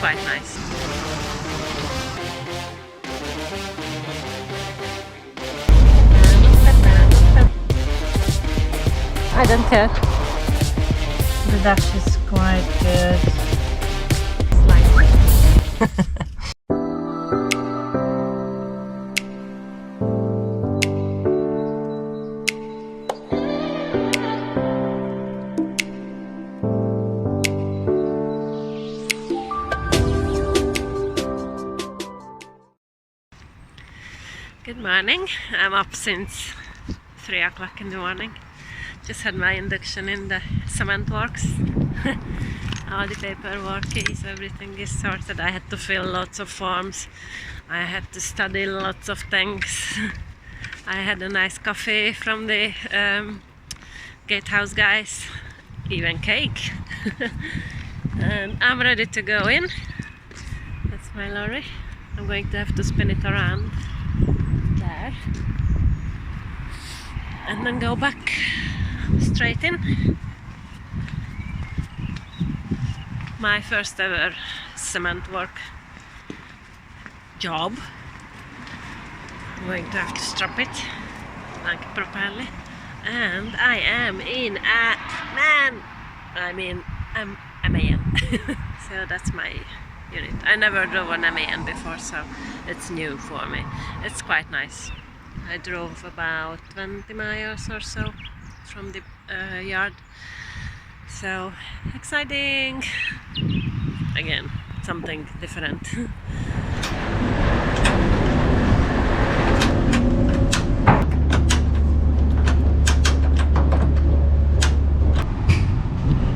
quite nice. I don't care. The dash is quite good. Slightly. Good morning. I'm up since 3 o'clock in the morning. Just had my induction in the cement works. All the paperwork is, everything is sorted. I had to fill lots of forms. I had to study lots of things. I had a nice coffee from the gatehouse guys, even cake. And I'm ready to go in. That's my lorry. I'm going to have to spin it around there and then go back straight in. My first ever cement work job. I'm going to have to strap it like properly, and I am in a MAN. So that's my unit. I never drove an MAN before, so it's new for me. It's quite nice. I drove about 20 miles or so from the yard. So exciting! Again, something different.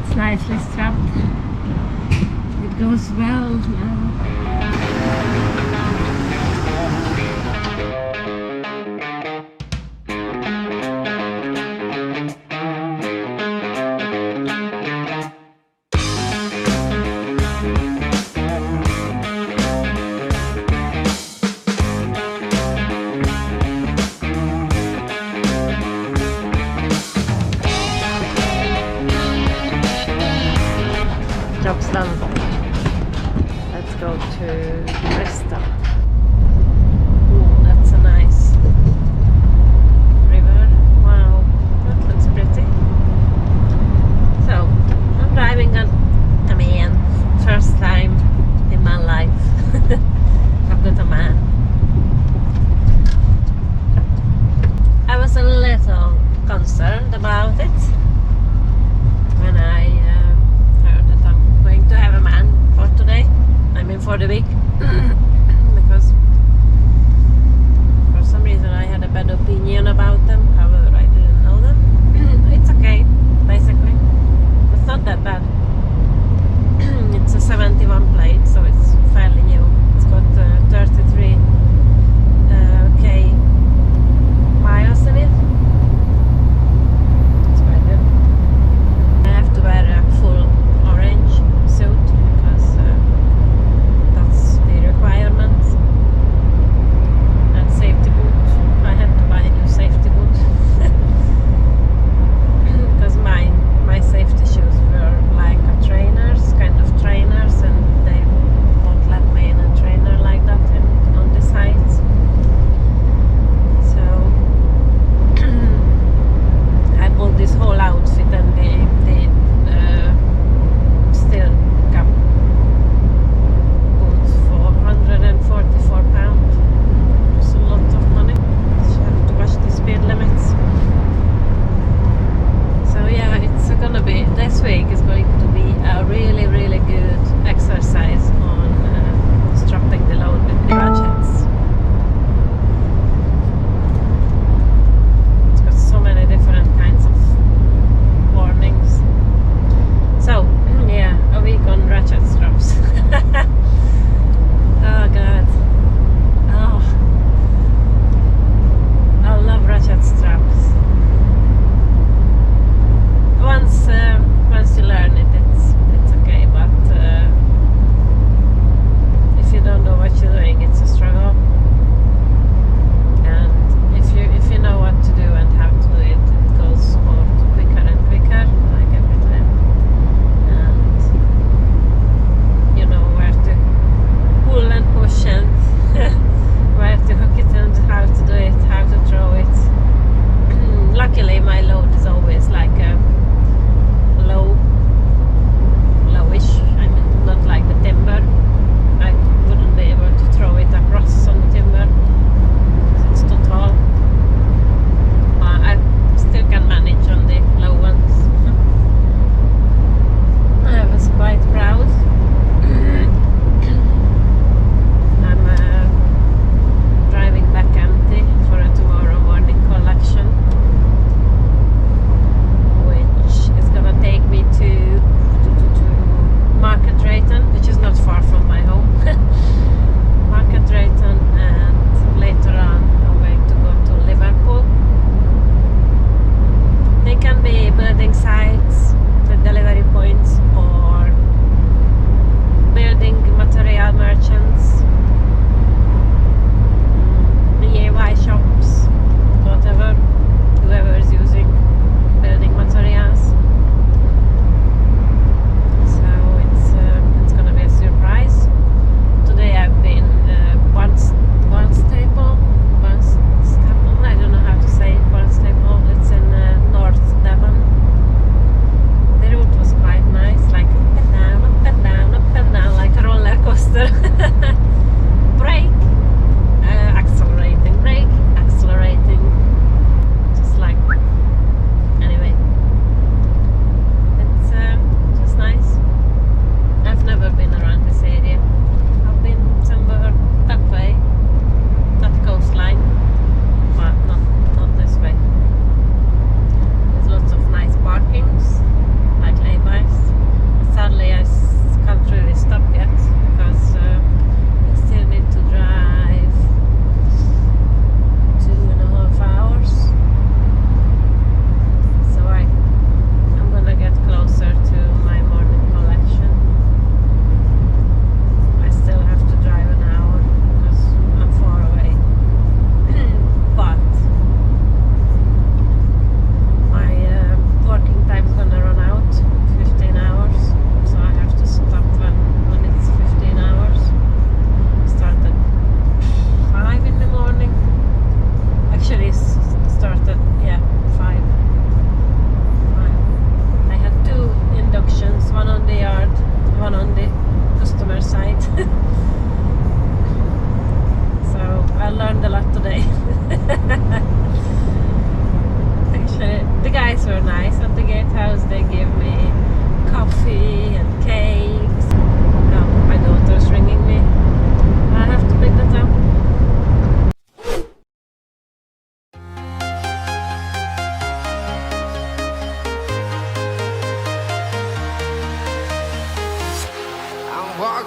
It's nicely strapped. It goes well now. Job's done. Let's go to Bristol. Ooh, that's a nice river. Wow, that looks pretty. So, I'm driving on a MAN. First time in my life. I've got a MAN. I was a little concerned about it when I heard that I'm going to have a MAN for today. I mean for the week.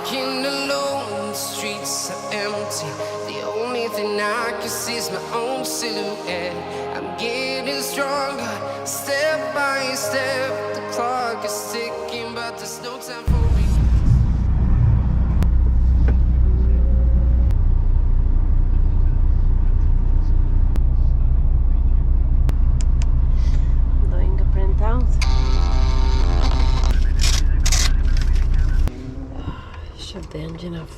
Walking alone, the streets are empty. The only thing I can see is my own silhouette. I'm getting stronger, step by step. The clock is ticking, but there's no time for me. Doing a printout. Shut the engine off.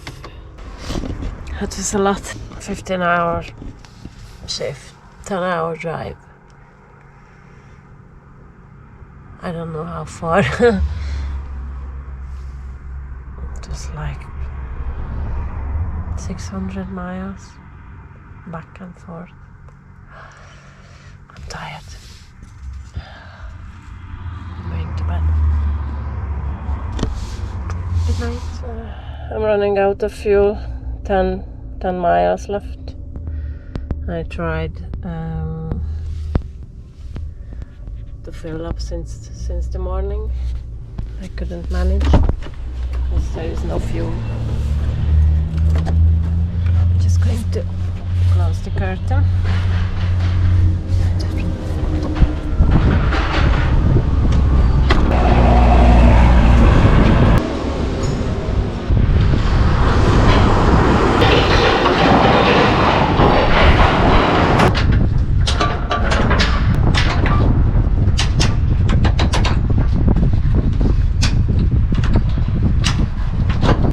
That was a lot. 15-hour shift, 10-hour drive. I don't know how far. It was like 600 miles back and forth. I'm tired. I'm going to bed. Good night. I'm running out of fuel. 10 miles left. I tried to fill up since the morning. I couldn't manage because there is no fuel. Just going to close the curtain.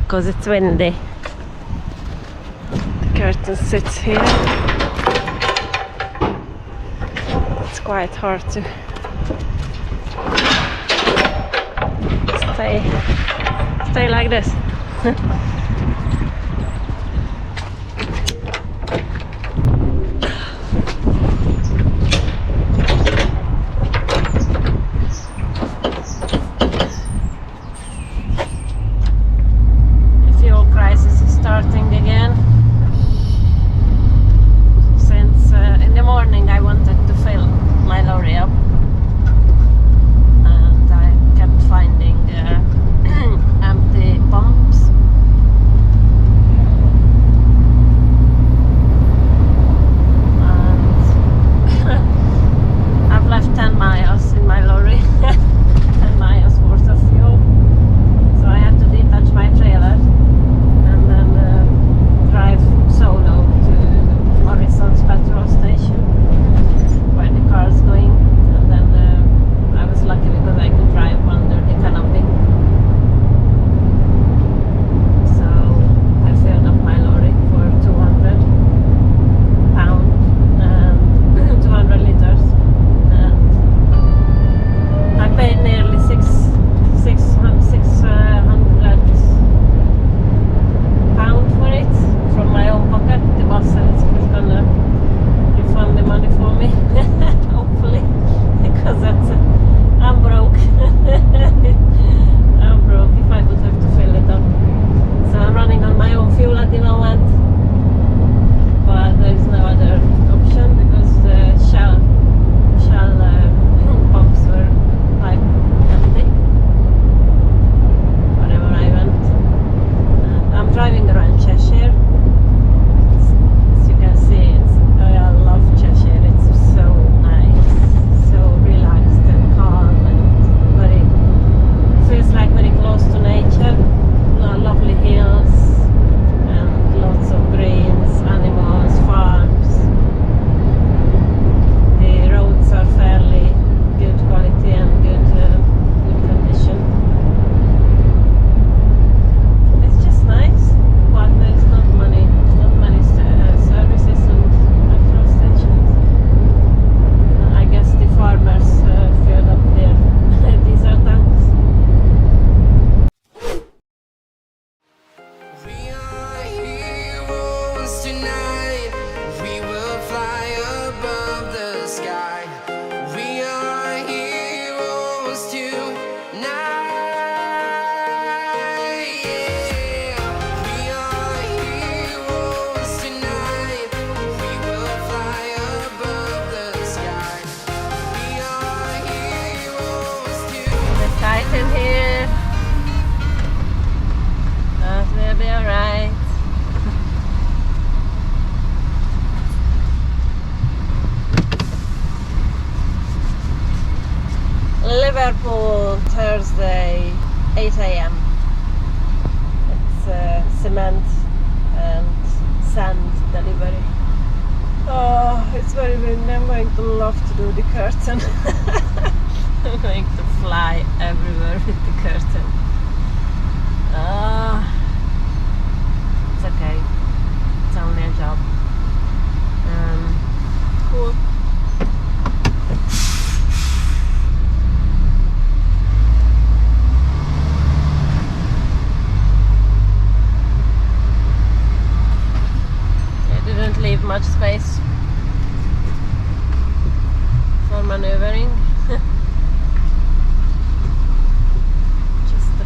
Because it's windy. The curtain sits here. It's quite hard to stay like this. Starting again. Since in the morning I wanted to fill my lorry up and I kept finding empty pumps 8 a.m. It's cement and sand delivery. Oh, it's very windy. I'm going to love to do the curtain. I'm going to fly everywhere with the curtain. It's okay. It's only a job. Cool. I didn't leave much space for maneuvering. Just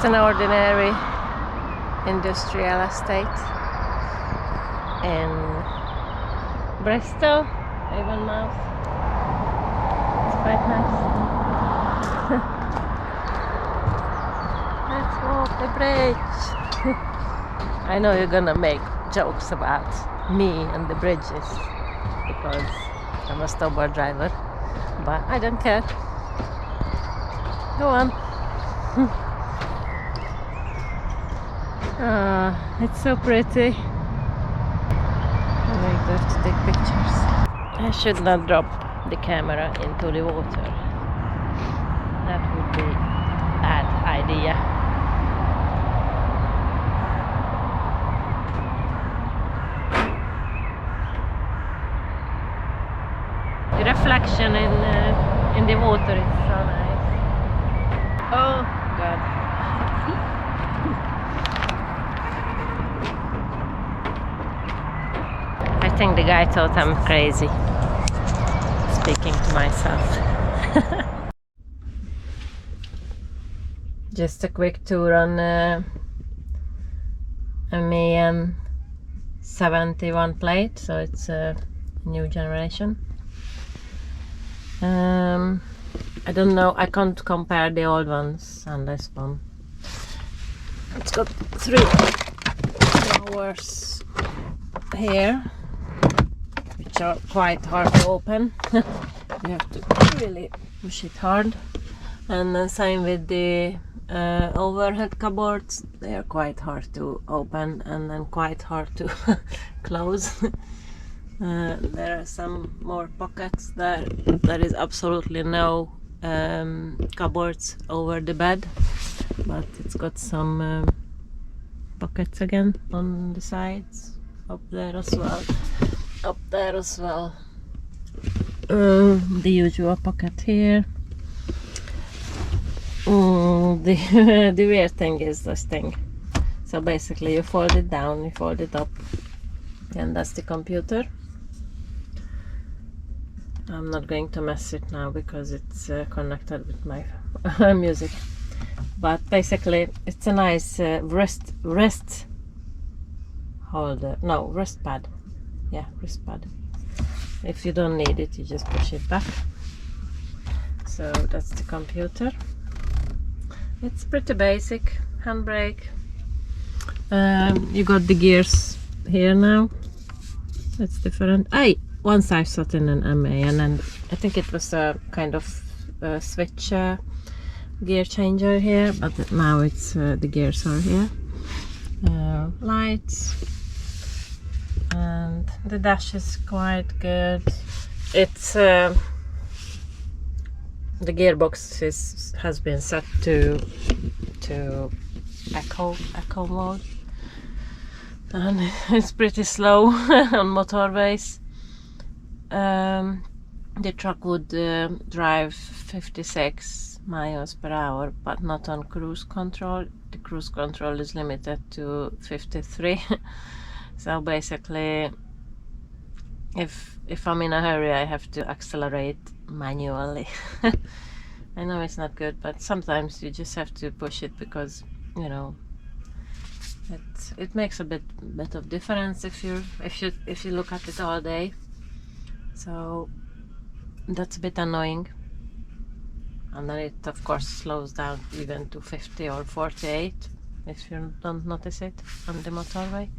just an ordinary industrial estate in Bristol, Avonmouth. It's quite nice. Let's walk the bridge. I know you're gonna make jokes about me and the bridges because I'm a Stobart driver, but I don't care. Go on. It's so pretty. Very good to take pictures. I should not drop the camera into the water. That would be a bad idea. The reflection in the water is so nice. Oh God. I think the guy thought I'm crazy, speaking to myself. Just a quick tour on a MAN 71 plate, so it's a new generation. I don't know, I can't compare the old ones and this one. It's got 3 drawers here, which are quite hard to open. You have to really push it hard. And then same with the overhead cupboards. They are quite hard to open and then quite hard to close. There are some more pockets there. There is absolutely no cupboards over the bed, but it's got some pockets again on the sides, up there as well, up there as well. The usual pocket here. The weird thing is this thing. So basically you fold it down, you fold it up, and that's the computer. I'm not going to mess it now because it's connected with my music. But basically it's a nice wrist holder. No, wrist pad. Yeah, wrist pad. If you don't need it, you just push it back. So that's the computer. It's pretty basic. Handbrake. You got the gears here now. That's different. Once I sat in an MA, and then I think it was a kind of switch gear changer here, but now it's the gears are here. Lights, and the dash is quite good. It's the gearbox has been set to eco mode, and it's pretty slow on motorways. The truck would drive 56 miles per hour, but not on cruise control. The cruise control is limited to 53. So basically, if I'm in a hurry, I have to accelerate manually. I know it's not good, but sometimes you just have to push it because, you know, it makes a bit of difference if you look at it all day. So that's a bit annoying, and then it of course slows down even to 50 or 48 if you don't notice it on the motorway.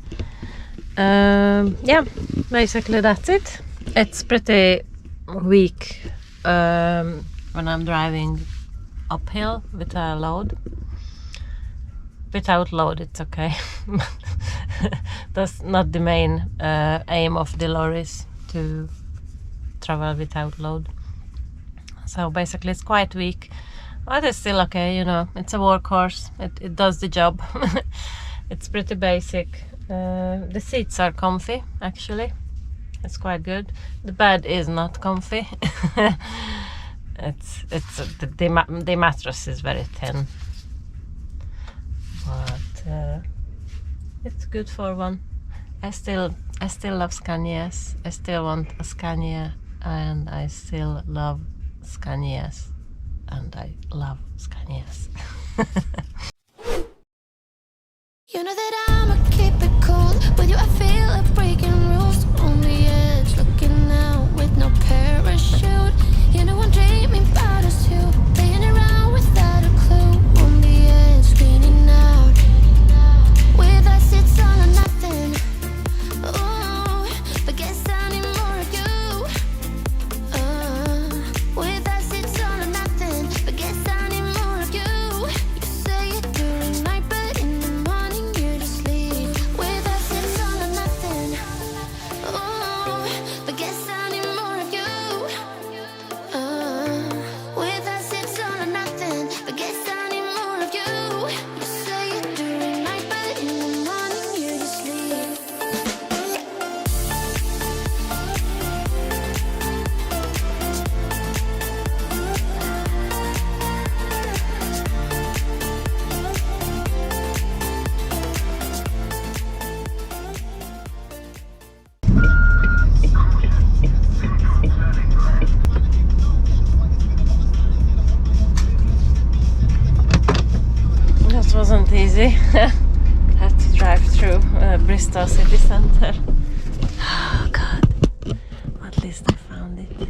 Yeah, basically that's it. It's pretty weak when I'm driving uphill with a load. Without load it's okay. That's not the main aim of the lorries, to travel without load. So basically it's quite weak, but it's still okay, you know, it's a workhorse. It does the job. It's pretty basic. The seats are comfy, actually. It's quite good. The bed is not comfy. The mattress is very thin, but it's good for one. I still love Scanias. I still want a Scania, and I still love Scanias, and I love Scanias. You know that I'ma keep it cool. With you I feel like breaking rules. On the edge, looking out with no parachute. You know I'm dreaming about us two, playing around without a clue. On the edge, leaning out. With us it's all or nothing. Ooh, but guess I need more of you. With us it's all or nothing, but guess I need more of you. You say it during night, but in the morning you're just sleep. With us it's all or nothing. Ooh, but guess I need more of you. With us it's all or nothing, but guess I need more of you. You say it during night, but in the morning you're just sleep. That wasn't easy. Had to drive through Bristol city centre. Oh god. At least I found it.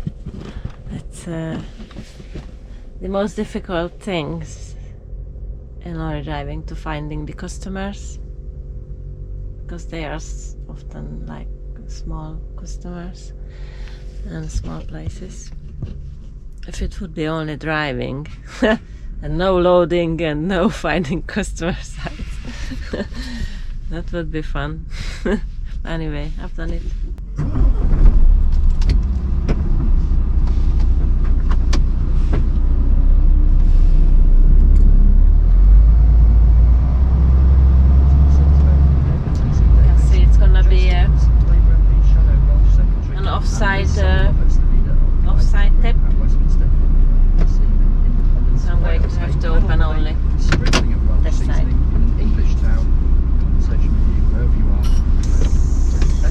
It's the most difficult things in lorry driving, to finding the customers, because they are often like small customers and small places. If it would be only driving and no loading and no finding customer sites, that would be fun. Anyway, I've done it. You can see it's gonna be an offside tip. So I'm going to have to open only this side.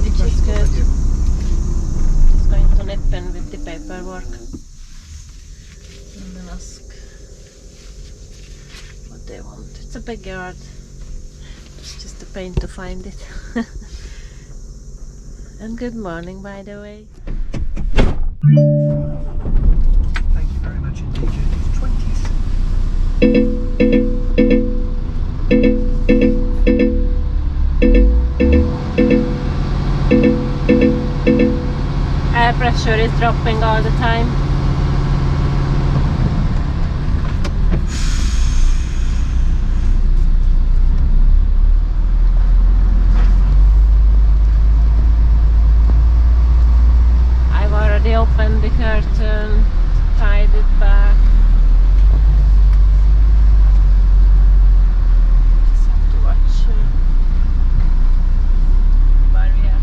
Which is good. Just going to nip in with the paperwork and then ask what they want. It's a big yard. It's just a pain to find it. And good morning, by the way. Thank you very much indeed, Judy. 20s. Air pressure is dropping all the time. I've already opened the curtain, tied it back. Just have to watch barrier.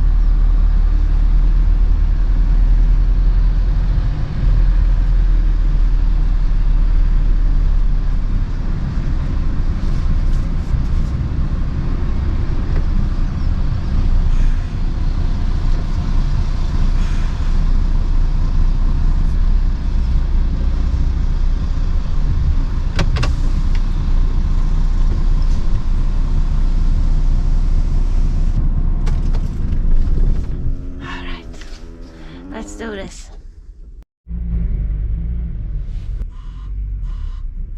Let's do this.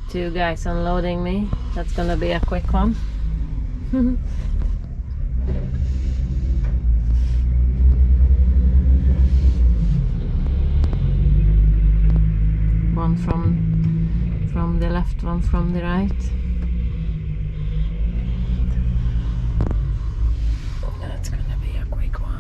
Two guys unloading me. That's gonna be a quick one. One from the left, one from the right. That's gonna be a quick one.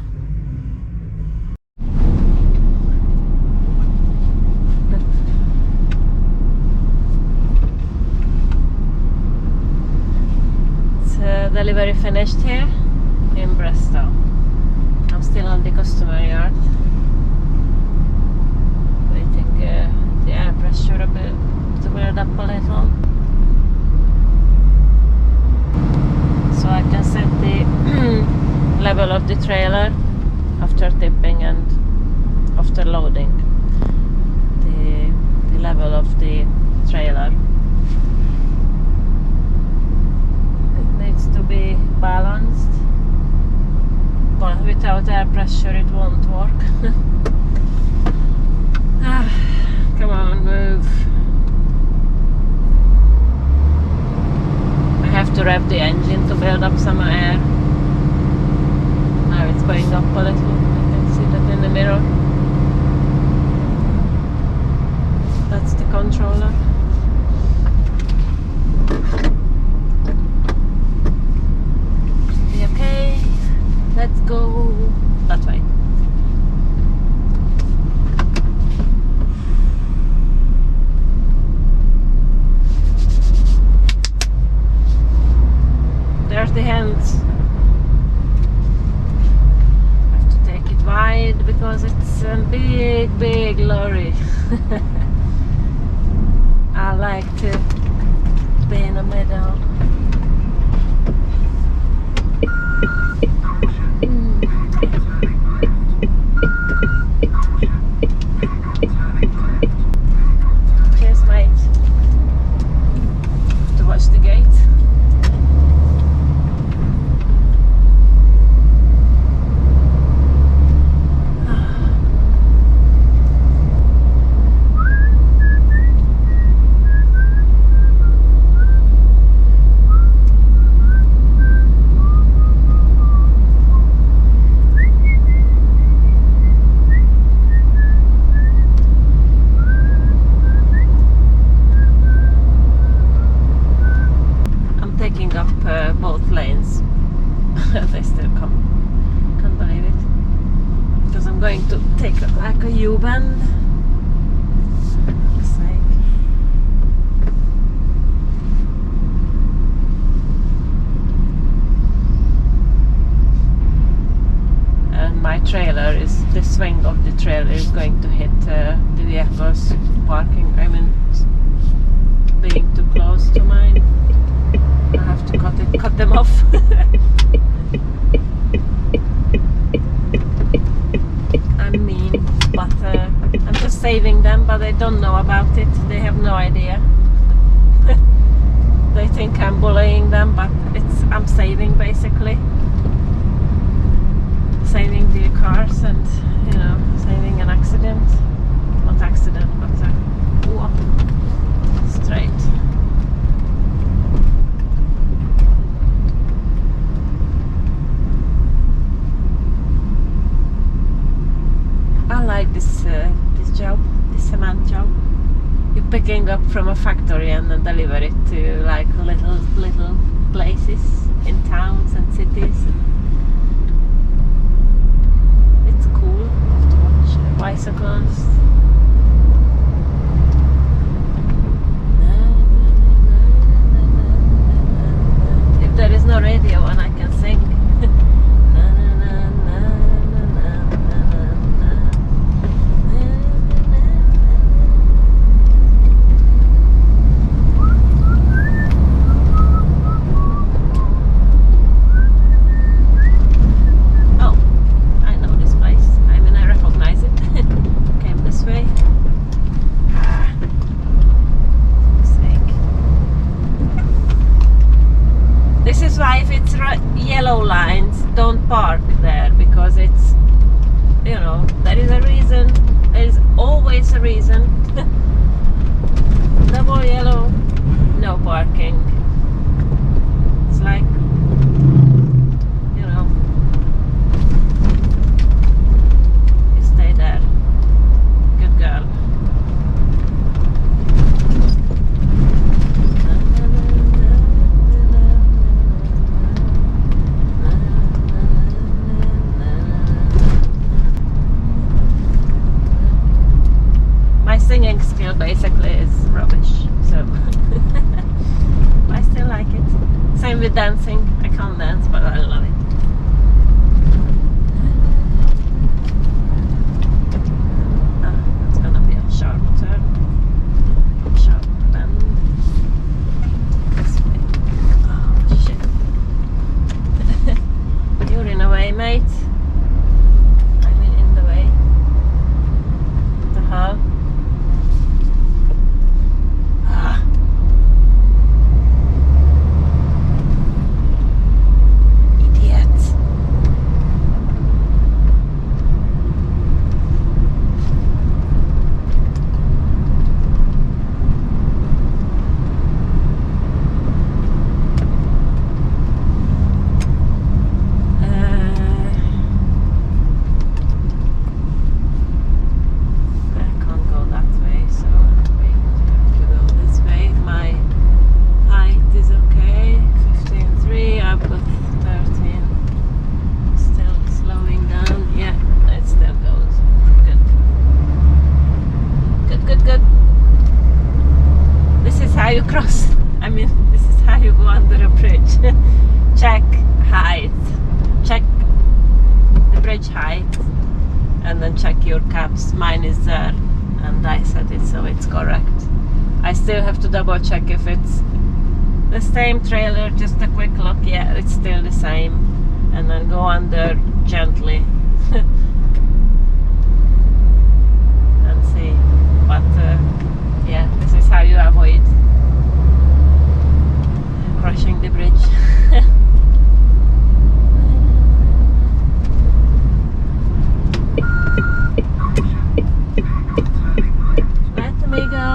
Delivery finished here in Bristol. I'm still on the customer yard, waiting the air pressure a bit to build up a little, so I can set the level of the trailer after tipping and after loading. The level of the trailer. It needs to be rev the engine to build up some air. Now it's going up a little. I can see that in the mirror. That's the controller. Okay, let's go that way. There's the hands. I have to take it wide because it's a big lorry. I like to be in the middle. Cheers, mate. Have to watch the gate. Both lanes. They still come. Can't believe it. Because I'm going to take like a U-bend. Looks like. And my trailer is, the swing of the trailer is going to hit the vehicles parking. I mean, being too close to mine. I have to cut them off. I mean, but I'm just saving them, but they don't know about it. They have no idea. They think I'm bullying them, but I'm saving basically. Saving the cars and, you know, saving an accident. Not accident, but straight. I like this job, this cement job. You're picking up from a factory and then deliver it to like little places in towns and cities. It's cool to watch bicycles. If there is no radio and I can sing. Yellow lines, don't park there because it's, you know, there is a reason, there is always a reason. Double yellow, no parking. It's like, you know, you stay there. Good girl. Singing skill basically is rubbish, so I still like it. Same with dancing. I can't dance, but I love it. That's gonna be a sharp turn, sharp bend. This way. Oh shit! You're in a way, mate. I mean, in the way. What the hell? Idiot. then check your cabs. Mine is there, and I set it so it's correct. I still have to double check if it's the same trailer. Just a quick look. Yeah, it's still the same, and then go under gently and see. But yeah, this is how you avoid crossing the bridge. Let me go.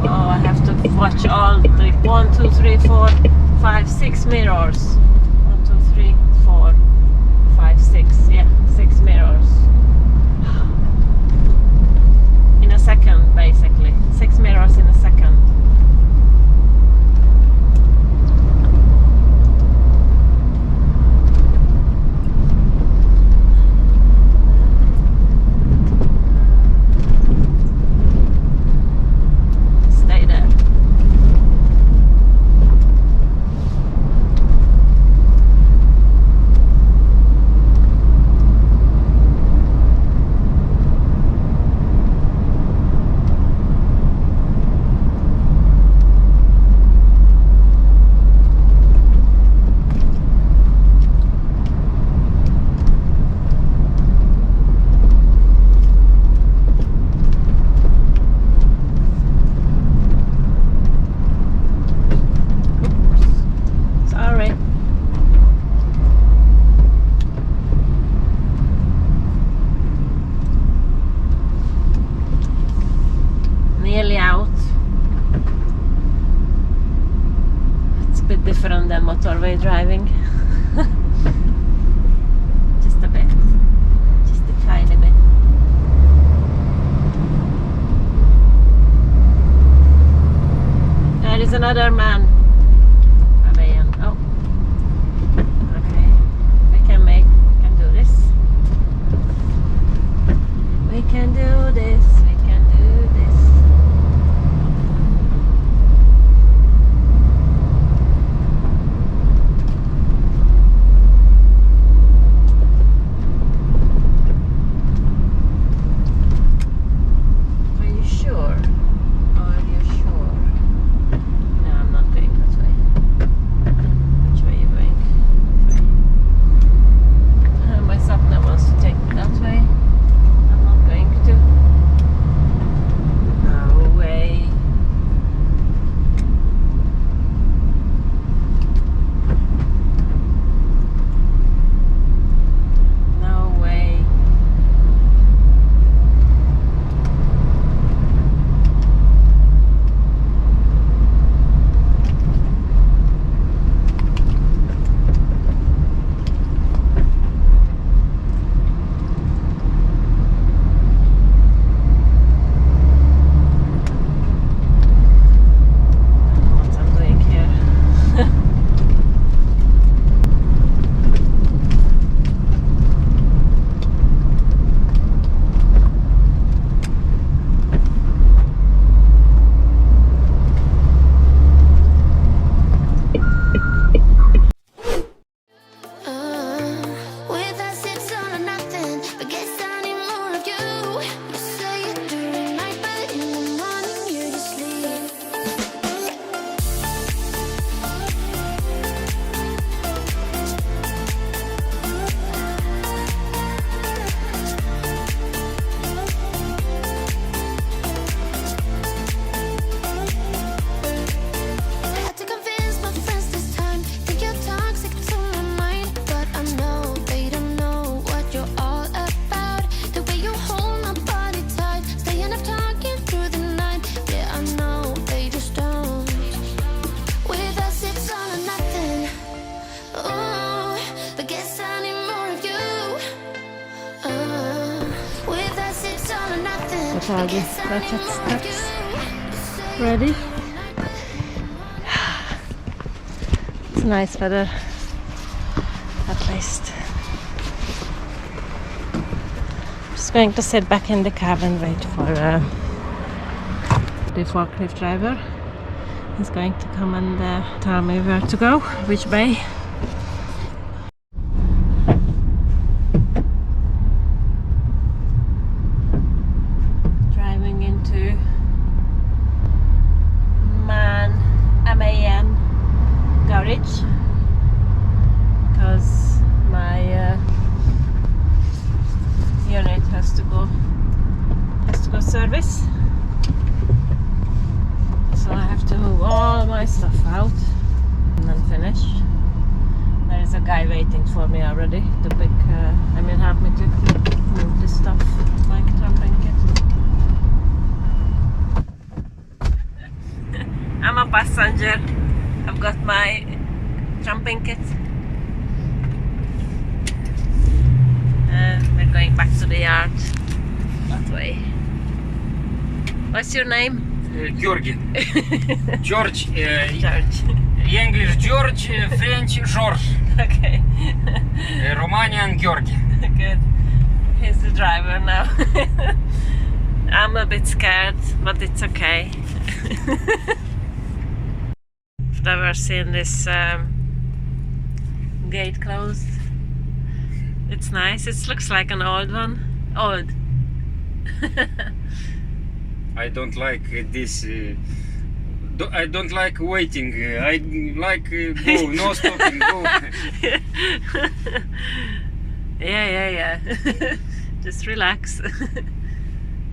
Oh, I have to watch all the 1, 2, 3, 4, 5, 6 mirrors. 1, 2, 3, 4, 5, 6. Yeah, 6 mirrors. In a second, basically. 6 mirrors in a second. Stay there. Sorry. Nearly out. It's a bit different than motorway driving. Just a bit. Just a tiny bit. There is another man. Oh. Okay. We can do this. We can do this. We can do this. Are you sure? Are you sure? No, I'm not going that way. Which way are you going? My Sapna wants to take me that way. I'm not going to. No way. No way. What I'm doing here. With us it's all or nothing, but guess I need more of you. You say it during night, but in the morning you just sleep. I had to convince my friends this time. Think you're toxic to my mind, but I know they don't know what you're all about. The way you hold my body tight, staying up talking through the night. Yeah, I know they just don't. With us it's all or nothing. Ooh, but guess I need more of you. With us it's all or nothing. What are but the guess I need Ratchet more of steps? you. You say Ready? It's nice weather, at least. Just going to sit back in the cab and wait for the forklift driver. He's going to come and tell me where to go, which way. service. So I have to move all my stuff out and then finish. There is a guy waiting for me already to pick, help me to move this stuff, like tramping kit. I'm a passenger. I've got my tramping kit. We're going back to the yard that way. What's your name? Georgi. George. George. English George, French George. Okay. Romanian Georgi. Good. He's the driver now. I'm a bit scared, but it's okay. I've never seen this gate closed. It's nice. It looks like an old one. Old. I don't like this. I don't like waiting. I like go, no stopping, go. Yeah. Just relax.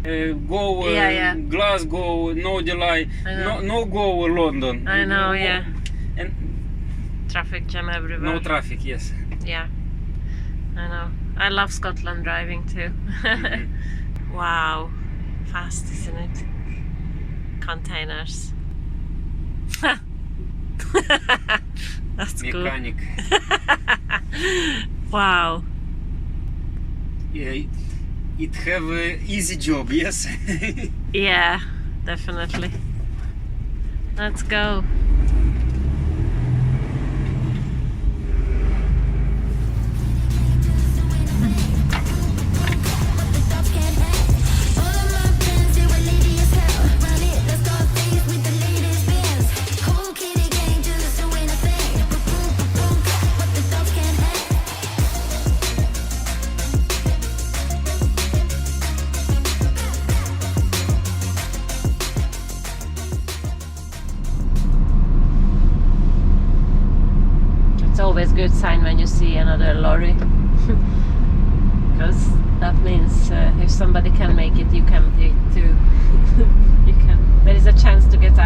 Go Glasgow, no delay. No go London. I know, yeah. And Traffic jam everywhere. no traffic, yes. Yeah, I know. I love Scotland driving too. Mm-hmm. Wow, fast, isn't it? Containers. That's cool. Mechanic. Wow. Yeah, it have a easy job, yes. Yeah, definitely. Let's go. It's always a good sign when you see another lorry, because that means if somebody can make it, you can do it too. You can. There is a chance to get